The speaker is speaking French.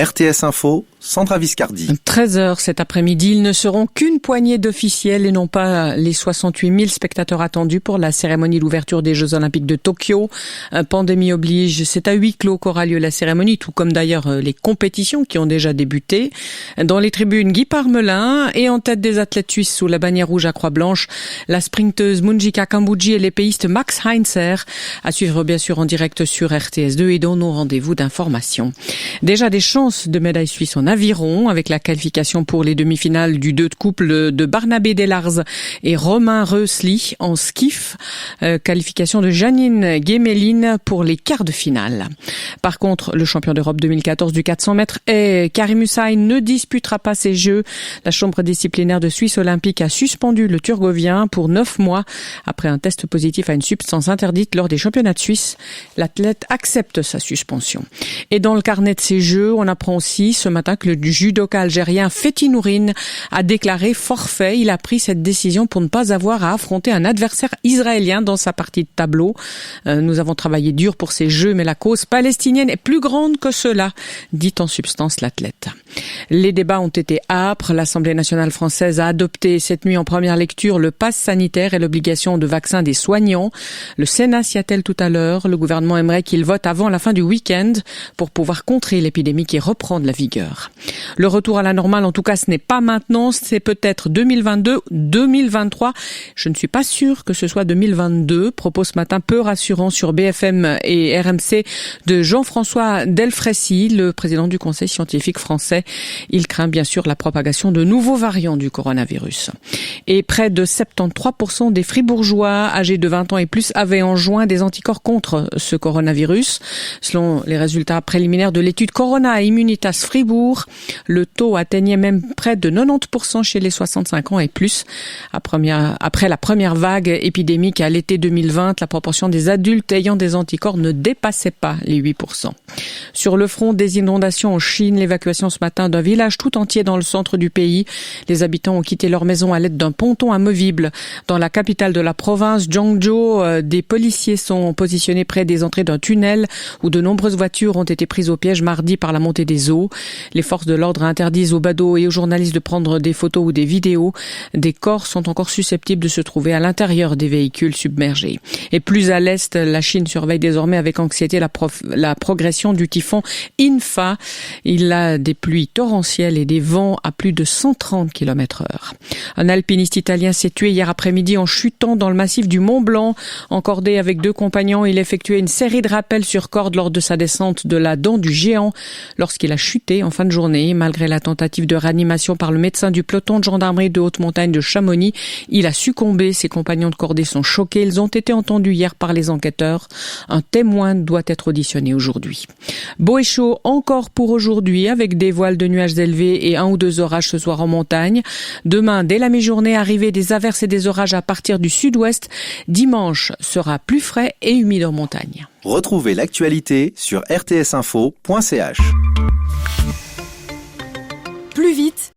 RTS Info, Sandra Viscardi. 13h cet après-midi, ils ne seront qu'une poignée d'officiels et non pas les 68 000 spectateurs attendus pour la cérémonie d'ouverture des Jeux Olympiques de Tokyo. Pandémie oblige, c'est à huis clos qu'aura lieu la cérémonie, tout comme d'ailleurs les compétitions qui ont déjà débuté. Dans les tribunes, Guy Parmelin et en tête des athlètes suisses sous la bannière rouge à croix-blanche, la sprinteuse Munjika Kambouji et l'épéiste Max Heinzer. À suivre bien sûr en direct sur RTS2 et dans nos rendez-vous d'information. Déjà des chances de médaille suisse en aviron avec la qualification pour les demi-finales du 2 de couple de Barnabé Delars et Romain Reusli en skiff. Qualification de Janine Gemeline pour les quarts de finale. Par contre, le champion d'Europe 2014 du 400 mètres Karim Hussein ne disputera pas ces Jeux. La chambre disciplinaire de Suisse olympique a suspendu le Turgovien pour 9 mois après un test positif à une substance interdite lors des championnats de Suisse. L'athlète accepte sa suspension. Et dans le carnet de ces Jeux, on apprend aussi ce matin que le judoka algérien Fethi Nourine a déclaré forfait. Il a pris cette décision pour ne pas avoir à affronter un adversaire israélien dans sa partie de tableau. Nous avons travaillé dur pour ces Jeux, mais la cause palestinienne est plus grande que cela, dit en substance l'athlète. Les débats ont été âpres. L'Assemblée nationale française a adopté cette nuit en première lecture le pass sanitaire et l'obligation de vaccin des soignants. Le Sénat s'y attelle tout à l'heure. Le gouvernement aimerait qu'il vote avant la fin du week-end pour pouvoir contrer l'épidémie qui reprend de la vigueur. Le retour à la normale, en tout cas, ce n'est pas maintenant, c'est peut-être 2022, 2023. Je ne suis pas sûre que ce soit 2022. Propos ce matin peu rassurant sur BFM et RMC de Jean-François Delfraissy, le président du Conseil scientifique français. Il craint bien sûr la propagation de nouveaux variants du coronavirus. Et près de 73% des Fribourgeois âgés de 20 ans et plus avaient en juin des anticorps contre ce coronavirus. Selon les résultats préliminaires de l'étude Corona Immunitas Fribourg, le taux atteignait même près de 90% chez les 65 ans et plus. Après la première vague épidémique à l'été 2020, la proportion des adultes ayant des anticorps ne dépassait pas les 8%. Sur le front des inondations en Chine, l'évacuation ce matin d'un village tout entier dans le centre du pays. Les habitants ont quitté leur maison à l'aide d'un ponton amovible. Dans la capitale de la province, Guangzhou, des policiers sont positionnés près des entrées d'un tunnel où de nombreuses voitures ont été prises au piège mardi par la montée des eaux. Les forces de l'ordre interdisent aux badauds et aux journalistes de prendre des photos ou des vidéos. Des corps sont encore susceptibles de se trouver à l'intérieur des véhicules submergés. Et plus à l'est, la Chine surveille désormais avec anxiété la progression du typhon Infa. Il a des pluies torrentielles et des vents à plus de 130 km/h. Un alpiniste italien s'est tué hier après-midi en chutant dans le massif du Mont Blanc. Encordé avec 2 compagnons, il effectuait une série de rappels sur corde lors de sa descente de la Dent du Géant lorsqu'il a chuté en fin de journée. Malgré la tentative de réanimation par le médecin du peloton de gendarmerie de haute montagne de Chamonix, il a succombé. Ses compagnons de cordée sont choqués. Ils ont été entendus hier par les enquêteurs. Un témoin doit être auditionné aujourd'hui. Beau et chaud encore pour aujourd'hui avec des voiles de nuages élevés et 1 ou 2 orages ce soir en montagne. Demain, dès la mi-journée, arrivée des averses et des orages à partir du sud-ouest. Dimanche sera plus frais et humide en montagne. Retrouvez l'actualité sur rtsinfo.ch. Plus vite,